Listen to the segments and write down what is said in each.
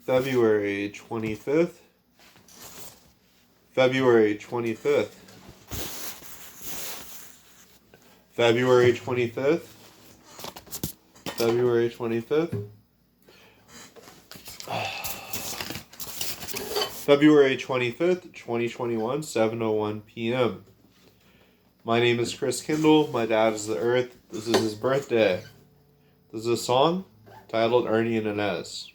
February 25th. February 25th. February 25th. February 25th. February 25th, 2021, 7:01 p.m. My name is Chris Kindle. My dad is the Earth. This is his birthday. This is a song titled Ernie and Inez.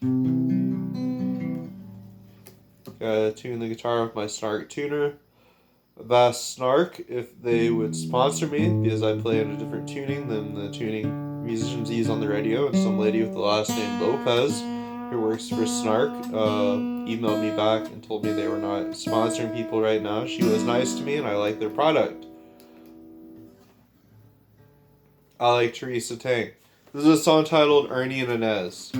Gotta tune the guitar with my Snark tuner. I've asked Snark if they would sponsor me because I play in a different tuning than the tuning musicians use on the radio. And some lady with the last name Lopez, who works for Snark, emailed me back and told me they were not sponsoring people right now. She was nice to me and I like their product. I like Teresa Tang. This is a song titled Ernie and Inez.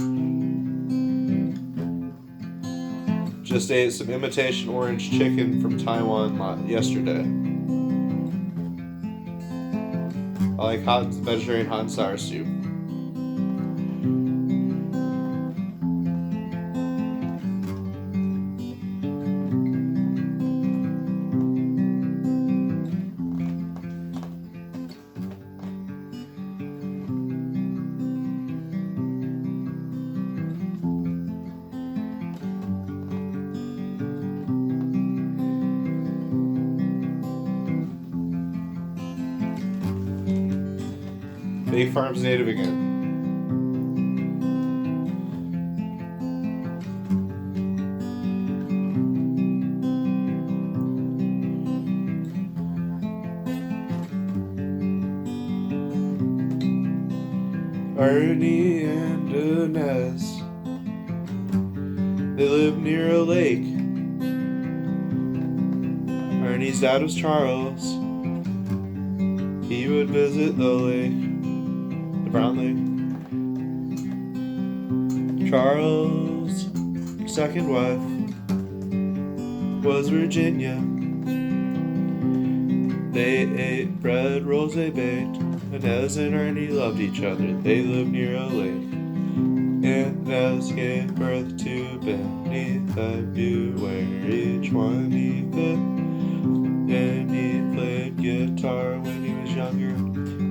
Just ate some imitation orange chicken from Taiwan yesterday. I like vegetarian hot and sour soup. Bay Farms native again. Ernie and Inez, they live near a lake. Ernie's dad was Charles. He would visit the lake. Brown Lake. Charles' second wife was Virginia. They ate bread rolls they baked. Inez and Ernie loved each other. They lived near a lake. Inez gave birth to Benny February 25th. And he played guitar when he was younger.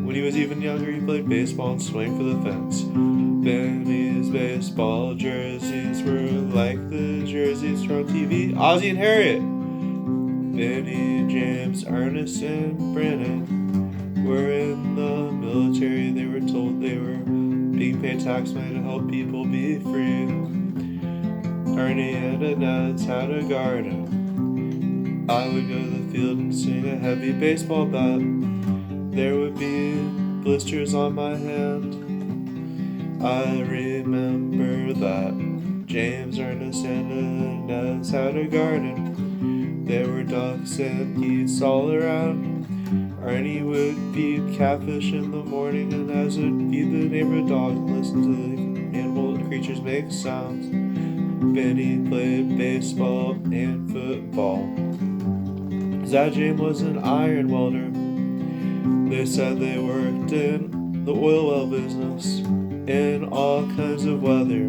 When he was even younger, he played baseball and swung for the fence. Benny's baseball jerseys were like the jerseys from TV. Ozzie and Harriet. Benny, James, Ernest, and Brennan were in the military. They were told they were being paid tax money to help people be free. Ernie and Inez had a garden. I would go to the field and swing a heavy baseball bat. There would be blisters on my hand. I remember that James, Ernest, and Inez had a garden. There were ducks and geese all around. Ernie would feed catfish in the morning, and Inez would feed the neighborhood dog and listen to the animal creatures make sounds. Benny played baseball and football. His dad James was an iron welder. They said they worked in the oil well business in all kinds of weather.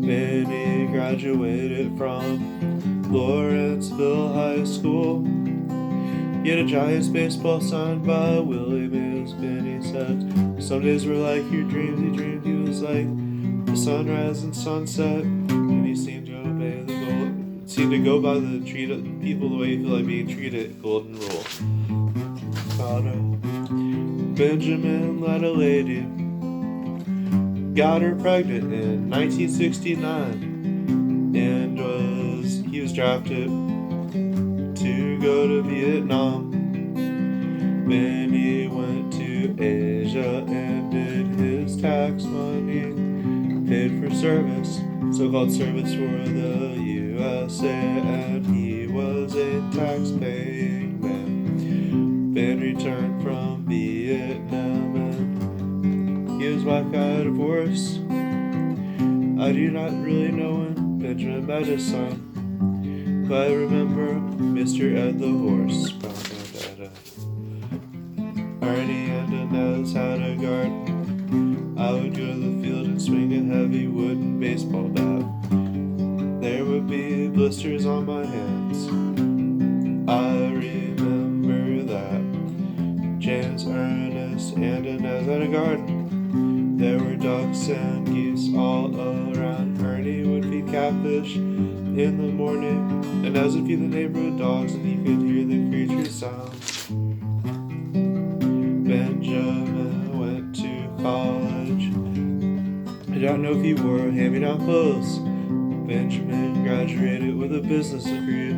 Benny graduated from Lawrenceville High School. He had a Giants baseball signed by Willie Mays. Benny said, some days were like your dreams. He dreamed he was like the sunrise and sunset. And he seemed to obey seemed to go by the treat people the way you feel like being treated. Golden rule. Benjamin led a lady, got her pregnant in 1969, and he was drafted to go to Vietnam. Benny went to Asia and did his tax money, paid for service, so-called service for the USA, and he was a tax-paying man. Ben returned from Vietnam and his wife got a divorce. I do not really know when Benjamin met his son, but I remember Mr. Ed the horse. Ernie and Inez had a garden. I would go to the field and swing a heavy wooden baseball bat. blisters on my hands. I remember that. James, Ernest, and Inez had a garden. There were ducks and geese all around. Ernie would feed catfish in the morning, Inez would feed the neighborhood dogs, and you could hear the creature's sounds. Benjamin went to college. I don't know if he wore hand-me-down clothes. Benjamin graduated with a business degree.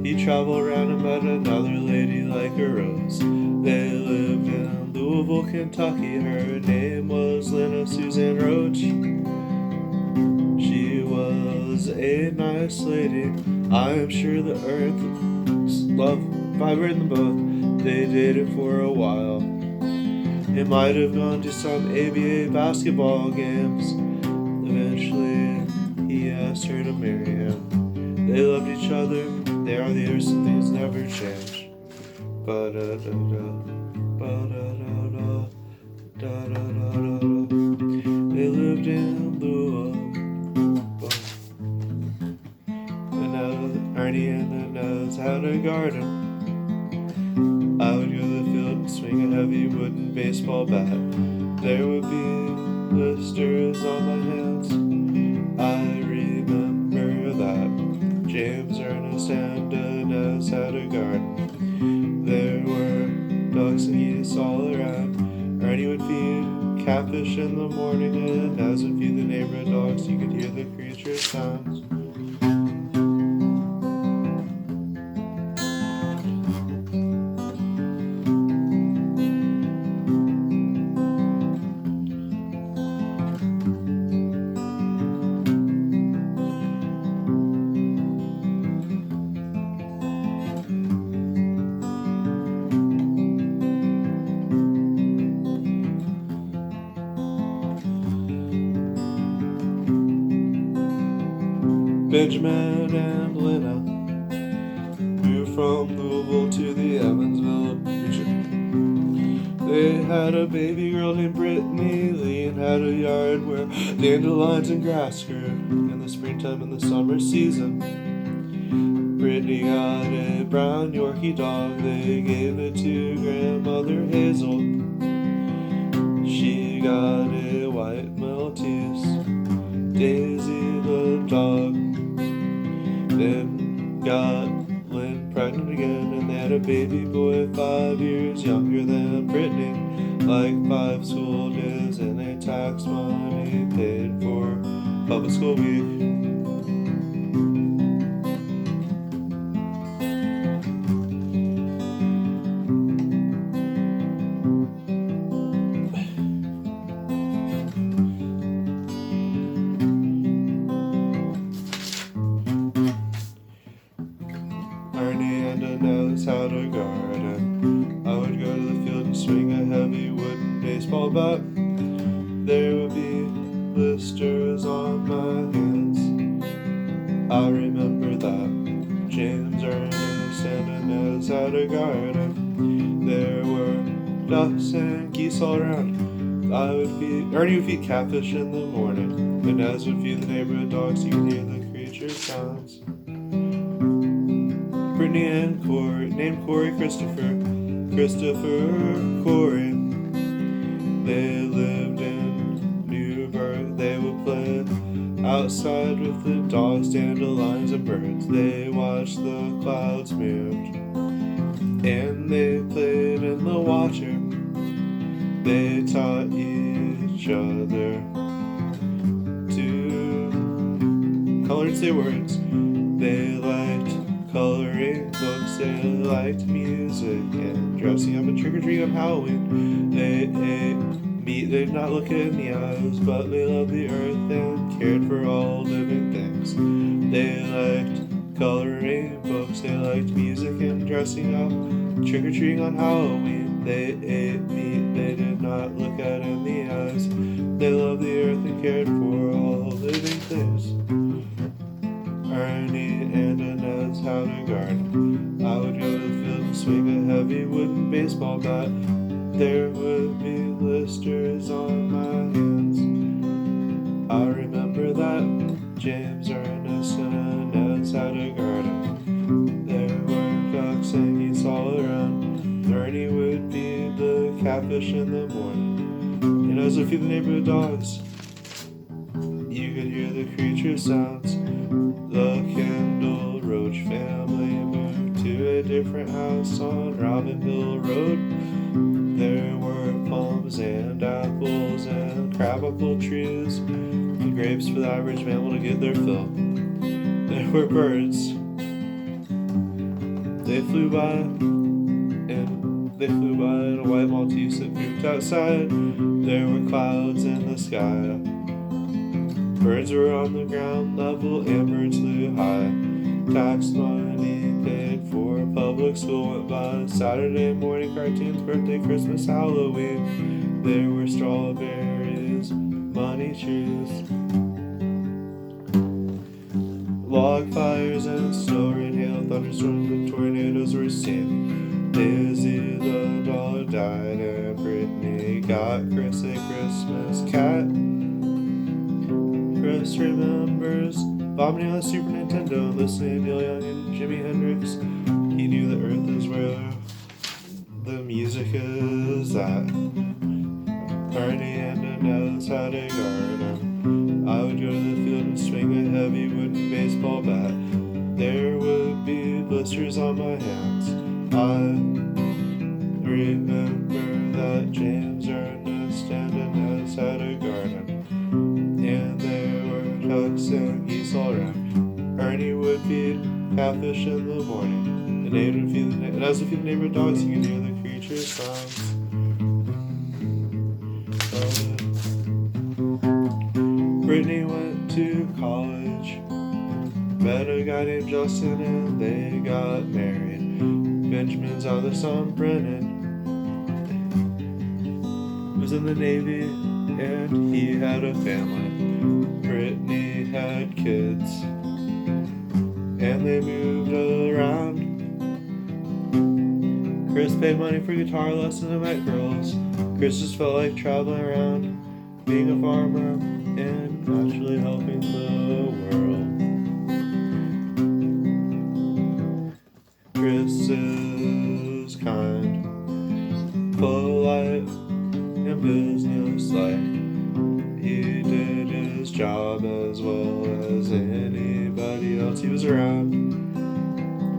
He traveled around and met another lady like a rose. They lived in Louisville, Kentucky. Her name was Lena Suzanne Roach. She was a nice lady. I am sure the earth loved vibrated them both. They dated for a while. It might have gone to some ABA basketball games. Eventually, he asked her to marry him. They loved each other. They are the years and things never change. They lived in Louisville. Ernie and Inez had a garden. I would go to the field and swing a heavy wooden baseball bat. There would be blisters on my hands. I remember that. James, Ernest, and Inez had a garden. There were ducks and geese all around. Ernie would feed catfish in the morning, and Inez would feed the neighborhood dogs. You could hear the creature's sounds. Benjamin and Lena moved from Louisville to the Evansville region. They had a baby girl named Brittany Lee and had a yard where dandelions and grass grew in the springtime and the summer season. Brittany got a brown Yorkie dog. They gave it to grandmother Hazel. She got a white Maltese, Daisy the dog. Then got Lynn pregnant again, and they had a baby boy 5 years younger than Brittany, like 5 school days, and they tax money paid for public school week. Ernie and Inez had a garden. I would go to the field and swing a heavy wooden baseball bat. There would be blisters on my hands. I remember that. James, Ernest, and Inez had a garden. There were ducks and geese all around. Ernie would feed catfish in the morning. Inez would feed the neighborhood dogs. You could hear the creature's sounds. Brittany and Corey, named Corey Christopher Corey. They lived in Newburgh. They would play outside with the dogs, dandelions, and birds. They watched the clouds move, and they played in the water. They taught each other to color and say words. They liked coloring books, they liked music and dressing up and trick-or-treating on Halloween. They ate meat, they did not look it in the eyes, but they loved the earth and cared for all living things. They liked coloring books, they liked music and dressing up, trick-or-treating on Halloween. They ate meat, they did not look at it in the eyes. They loved the earth and cared for all living things. Ernie and Inez had a garden. I would go to the field and swing a heavy wooden baseball bat. There would be blisters on my hands. I remember that. James, Ernest, and Inez Nez had a garden. There were ducks and geese all around. Ernie would feed the catfish in the morning. Inez would feed the neighborhood dogs. You could hear the creature sounds. The Kendall Roach family moved to a different house on Robin Hill Road. There were plums and apples and crabapple trees and grapes for the average mammal to get their fill. There were birds. They flew by, and a white Maltese that pooped outside. There were clouds in the sky. Birds were on the ground level and birds flew high. Tax money paid for public school went by. Saturday morning cartoons, birthday, Christmas, Halloween. There were strawberries, money trees, log fires and snow rain, hail, thunderstorms and tornadoes were seen. Daisy the dog died and Brittany got Chris a Christmas cat. Chris remembers vomiting on the Super Nintendo and listening to Neil Young and Jimi Hendrix. He knew the earth is where the music is at. Ernie and Inez had a garden. I would go to the field and swing a heavy wooden baseball bat. There would be blisters on my hands. I remember that James, Ernest, and Inez had a garden. And there were ducks and geese all around. Ernie would feed catfish in the morning. And as would feed the neighborhood dogs, you could hear the creature sounds. Brittany went to college, met a guy named Justin, and they got married. Benjamin's other son, Brennan, was in the Navy, and he had a family. Brittany had kids, and they moved around. Chris paid money for guitar lessons and met girls. Chris just felt like traveling around, being a farmer, and naturally helping the world. Chris is kind, polite, and businesslike. He did his job as well as anybody else he was around.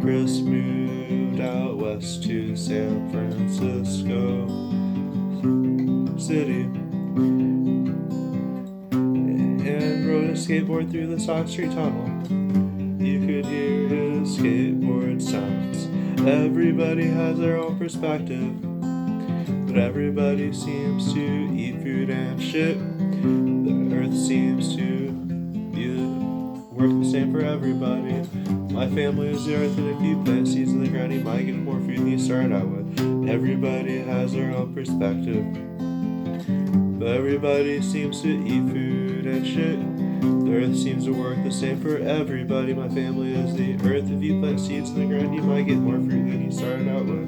Chris moved out west to San Francisco City and rode a skateboard through the Sock Street Tunnel. You could hear his skateboard sounds. Everybody has their own perspective, but everybody seems to eat food and shit. The earth seems to work the same for everybody. My family is the earth, and if you plant seeds in the ground, you might get more food than you started out with. Everybody has their own perspective, but everybody seems to eat food and shit. The earth seems to work the same for everybody. My family is the earth. If you plant seeds in the ground, you might get more fruit than you started out with.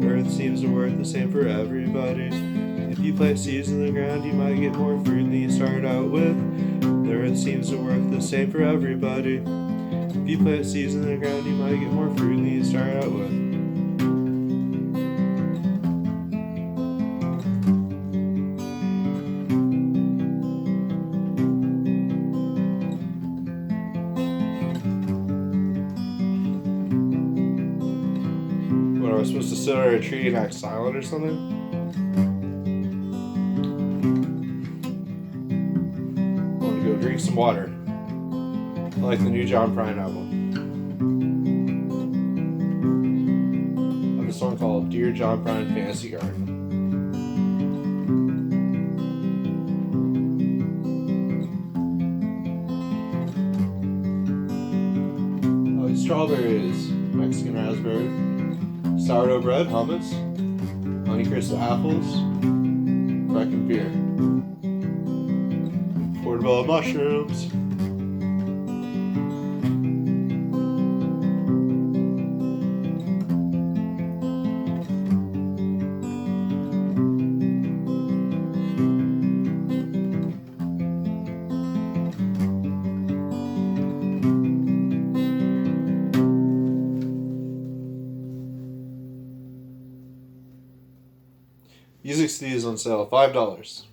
The earth seems to work the same for everybody. If you plant seeds in the ground, you might get more fruit than you started out with. The earth seems to work the same for everybody. If you plant seeds in the ground, you might get more fruit than you started out with. What, am I supposed to sit under a tree and act silent or something? Go drink some water. I like the new John Prine album. I have a song called Dear John Prine Fantasy Garden. Oh, strawberries, Mexican raspberry, sourdough bread, hummus, Honeycrisp apples, Brecken beer. Portobello mushrooms. Music CD is on sale, $5.